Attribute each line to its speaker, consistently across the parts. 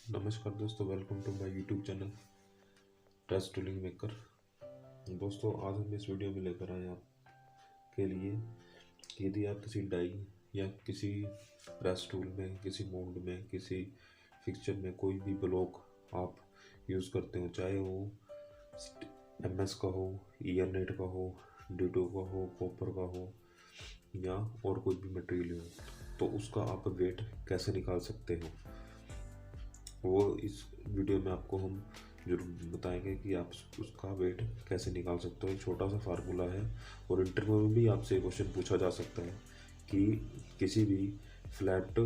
Speaker 1: नमस्कार दोस्तों, welcome to my YouTube channel test tooling maker. दोस्तों, आज हम इस वीडियो में लेकर आए आपके लिए कि यदि आप किसी डाई या किसी प्रेस टूल में, किसी मोल्ड में, किसी फिक्सचर में कोई भी ब्लॉक आप यूज़ करते हो, चाहे वो MS का हो, ER-नेट का हो, D2 का हो, कॉपर का हो या और कोई भी मटेरियल हो, तो उसका आप वेट कैसे निकाल सकते हो, वो इस वीडियो में आपको हम जरूर बताएंगे कि आप उसका वेट कैसे निकाल सकते हो। एक छोटा सा फार्मूला है और इंटरव्यू में भी आपसे क्वेश्चन पूछा जा सकता है कि किसी भी फ्लैट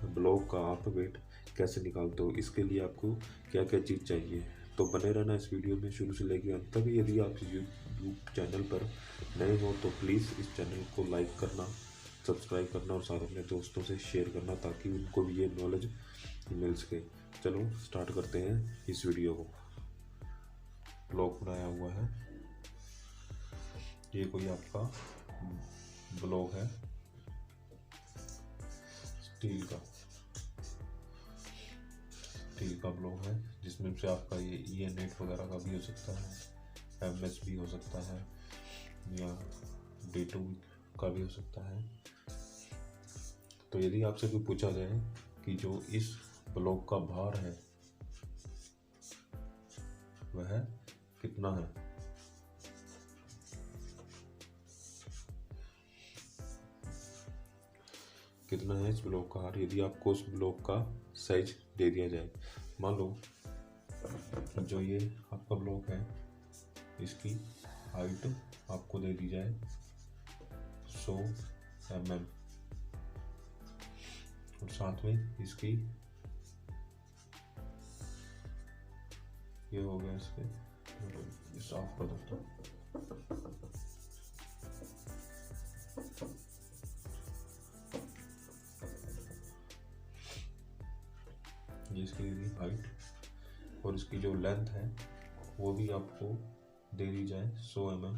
Speaker 1: ब्लॉक का आप वेट कैसे निकालते हो, इसके लिए आपको क्या क्या चीज़ चाहिए। तो बने रहना इस वीडियो में शुरू से लेकर अंत तक। यदि आप यूट्यूब चैनल पर नए हो तो प्लीज़ इस चैनल को लाइक करना, सब्सक्राइब करना और साथ अपने दोस्तों से शेयर करना ताकि उनको भी ये नॉलेज मिल सके। चलो स्टार्ट करते हैं इस वीडियो को। ब्लॉक बनाया हुआ है, ये कोई आपका ब्लॉक है स्टील का ब्लॉक है, जिसमें से आपका ये ER-नेट वगैरह का भी हो सकता है, MS भी हो सकता है या D2 का भी हो सकता है। तो यदि आपसे कोई पूछा जाए कि जो इस ब्लॉक का भार है वह कितना है, कितना है इस ब्लॉक का भार, यदि आपको उस ब्लॉक का साइज दे दिया जाए। मान लो जो ये आपका ब्लॉक है, इसकी हाइट आपको दे दी जाए 100 mm और साथ में इसकी ये हो गया, इसके साफ कर देता हूँ। ये इसकी हाइट और इसकी जो लेंथ है वो भी आपको दे दी जाए 100 mm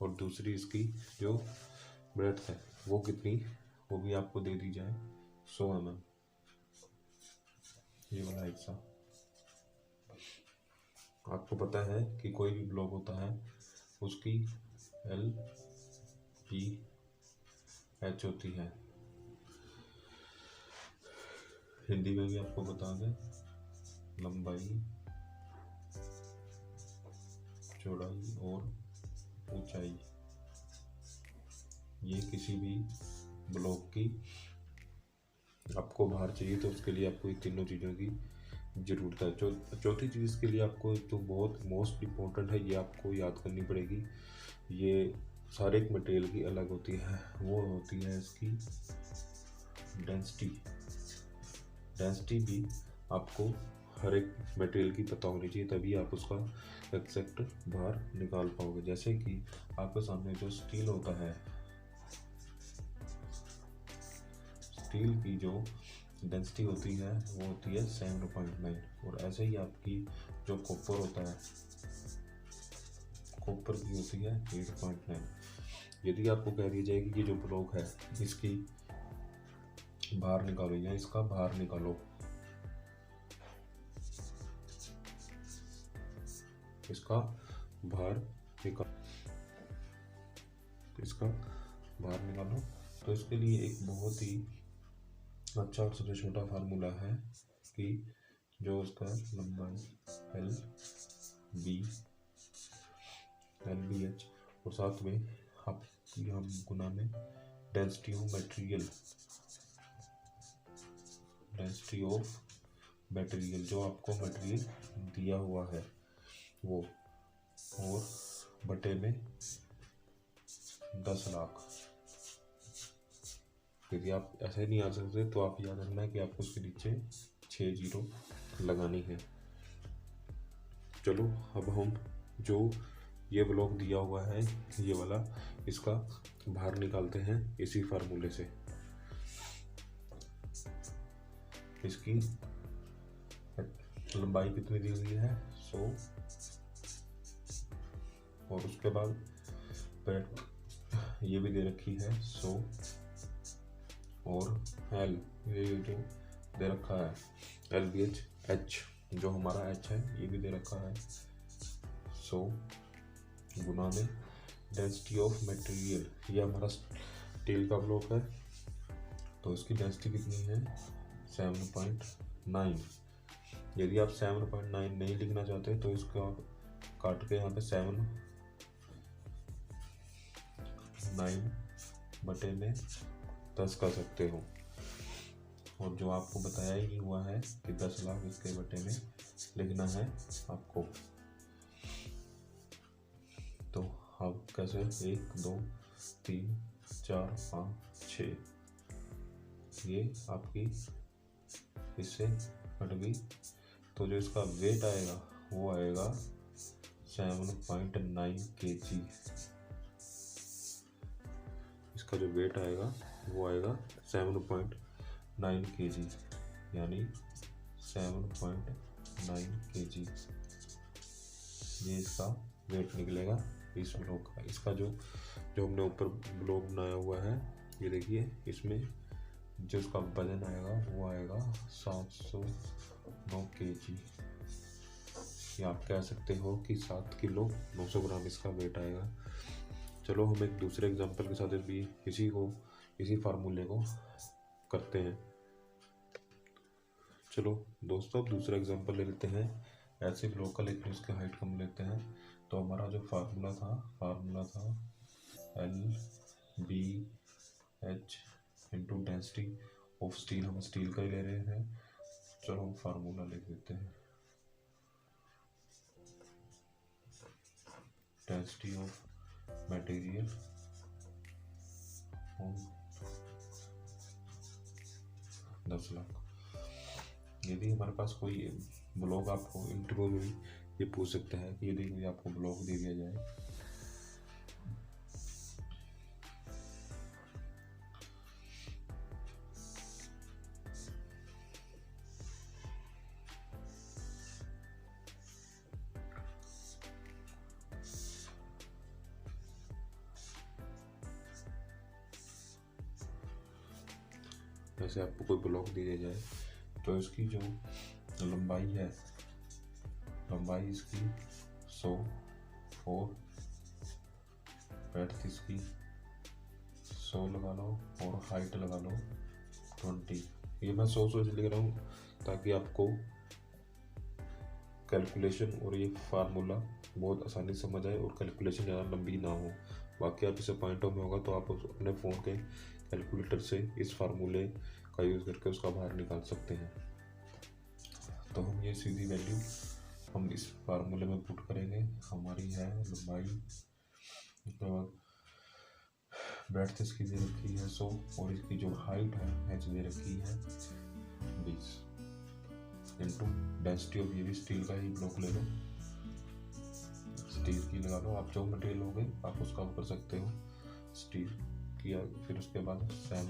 Speaker 1: और दूसरी इसकी जो ब्रेड्थ है वो कितनी, वो भी आपको दे दी जाए 100 mm। ये वाला हिस्सा आपको पता है कि कोई भी ब्लॉक होता है उसकी LPH होती है। हिंदी में भी आपको बता दें, लंबाई, चौड़ाई और ऊंचाई। ये किसी भी ब्लॉक की आपको भार चाहिए तो उसके लिए आपको इन तीनों चीज़ों की ज़रूरत है। चौथी चीज़ के लिए आपको तो बहुत मोस्ट इम्पोर्टेंट है, ये आपको याद करनी पड़ेगी। ये सारे एक मटेरियल की अलग होती है, वो होती है इसकी डेंसिटी भी आपको हर एक मटेरियल की पता होनी चाहिए, तभी आप उसका एग्जैक्ट भार निकाल पाओगे। जैसे कि आपके सामने जो स्टील होता है, स्टील की जो डेंसिटी होती है वो होती है 7.9 और ऐसे ही आपकी जो कॉपर होता है, कॉपर की होती है 8.9। यदि आपको कह दिया जाए कि ये जो ब्लॉक है इसकी भार निकालो या इसका भार निकालो, इसका भार निकालो, तो इसके लिए एक बहुत ही अच्छा और सबसे छोटा फार्मूला है कि जो उसका लंबाई LBH और साथ में हम गुना में डेंसिटी ऑफ मटेरियल, जो आपको मटेरियल दिया हुआ है वो, और बटे में 10 लाख। यदि आप ऐसे नहीं आ सकते तो आप याद रखना है कि आपको उसके नीचे 6 जीरो लगानी है। चलो अब हम जो ये ब्लॉक दिया हुआ है ये वाला, इसका भार निकालते हैं इसी फार्मूले से। इसकी लंबाई कितनी दी हुई है 100 और उसके बाद ये भी दे रखी है 100 और एल ये जो दे रखा है LBH H जो हमारा H है ये भी दे रखा है। सो गुना में डेंसिटी ऑफ मटेरियल, ये हमारा स्टील का ब्लॉक है तो इसकी डेंसिटी कितनी है 7.9। यदि आप 7.9 नहीं लिखना चाहते तो इसको आप काट के यहाँ पे 7/9 कर सकते हो। और जो आपको बताया ही हुआ है कि 10 लाख इसके बटे में लिखना है आपको। तो अब कैसे 1 2 3 4 5 6 ये आपकी इससे कट गई। तो जो इसका वेट आएगा वो आएगा 7.9 kg। इसका जो वेट आएगा वो आएगा 7.9 kg, यानी 7.9 kg ये इसका वेट निकलेगा इस ब्लॉक का। इसका जो हमने ऊपर ब्लॉक बनाया हुआ है ये देखिए, इसमें जो इसका वजन आएगा वो आएगा 709 kg। या आप कह सकते हो कि 7 किलो 900 ग्राम इसका वेट आएगा। चलो हम एक दूसरे एग्जांपल के साथ भी इसी फार्मूले को करते हैं। चलो दोस्तों अब दूसरा एग्जांपल ले लेते हैं। ऐसे ब्लॉक का लेकिन उसकी हाइट कम लेते हैं। तो हमारा जो फार्मूला था LBH into density of steel, हम स्टील का ही ले रहे हैं। चलो हम फार्मूला लिख देते हैं। Density of material on 10 lakh. यदि हमारे पास कोई ब्लॉक, आपको इंटरव्यू में ये पूछ सकता है कि यदि कोई आपको ब्लॉक दे दिया जाए जैसे आपको कोई ब्लॉक दे दिया जाए तो इसकी जो लंबाई है, लंबाई इसकी 100 और ब्रेड्थ इसकी 100 लगा लो और हाइट लगा लो 20। ये मैं 100 लिख रहा हूँ ताकि आपको कैलकुलेशन और ये फार्मूला बहुत आसानी से समझ आए और कैलकुलेशन ज़्यादा लंबी ना हो। बाकी आप इसे पॉइंटों में होगा तो आप अपने फ़ोन के कैलकुलेटर से इस फार्मूले का यूज़ करके उसका बाहर निकाल सकते हैं। तो हम ये सीधी वैल्यू हम इस फार्मूले में पुट करेंगे। हमारी है लंबाई, उसके बाद ब्रेड्थ इसकी दे रखी है 100 और इसकी जो हाइट है h दे रखी है 20 इंटू डेंसिटी ऑफ, ये भी स्टील का ही ब्लॉक ले लो, स्टील की लगा लो। आप जो मटेरियल होगे आप उसका कर सकते हो स्टील किया। फिर उसके बाद 7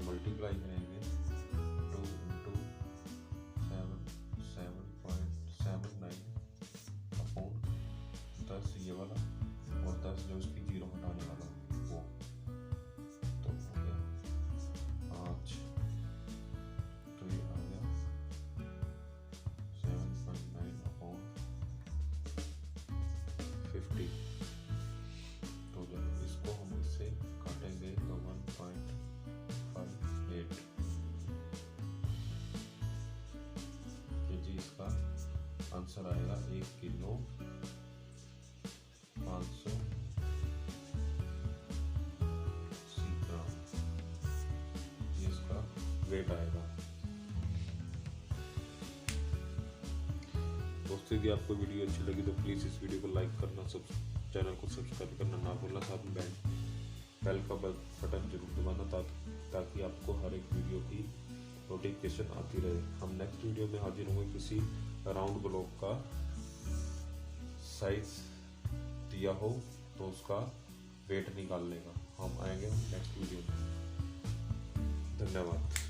Speaker 1: मल्टीप्लाई करेंगे 2 इंटू 7.79 अपॉन 10 ये वाला और 10 जो इसकी जीरो हटाने वाला वो, तो हो गया 5। तो ये आ गया 7.9 अपॉन 50। तो जब इसको हम इससे काटेंगे तो 1.58 kg इसका आंसर आएगा। 1 किलो 580 ग्राम ये इसका वेट आएगा। दोस्तों यदि आपको वीडियो अच्छी लगी तो प्लीज़ इस वीडियो को लाइक करना, चैनल को सब्सक्राइब करना ना भूलना, साथ में बेल का बटन जरूर दबाना ताकि आपको हर एक वीडियो की नोटिफिकेशन आती रहे। हम नेक्स्ट वीडियो में हाजिर होंगे किसी राउंड ब्लॉक का साइज दिया हो तो उसका वेट निकालने का। हम आएंगे नेक्स्ट वीडियो में। धन्यवाद।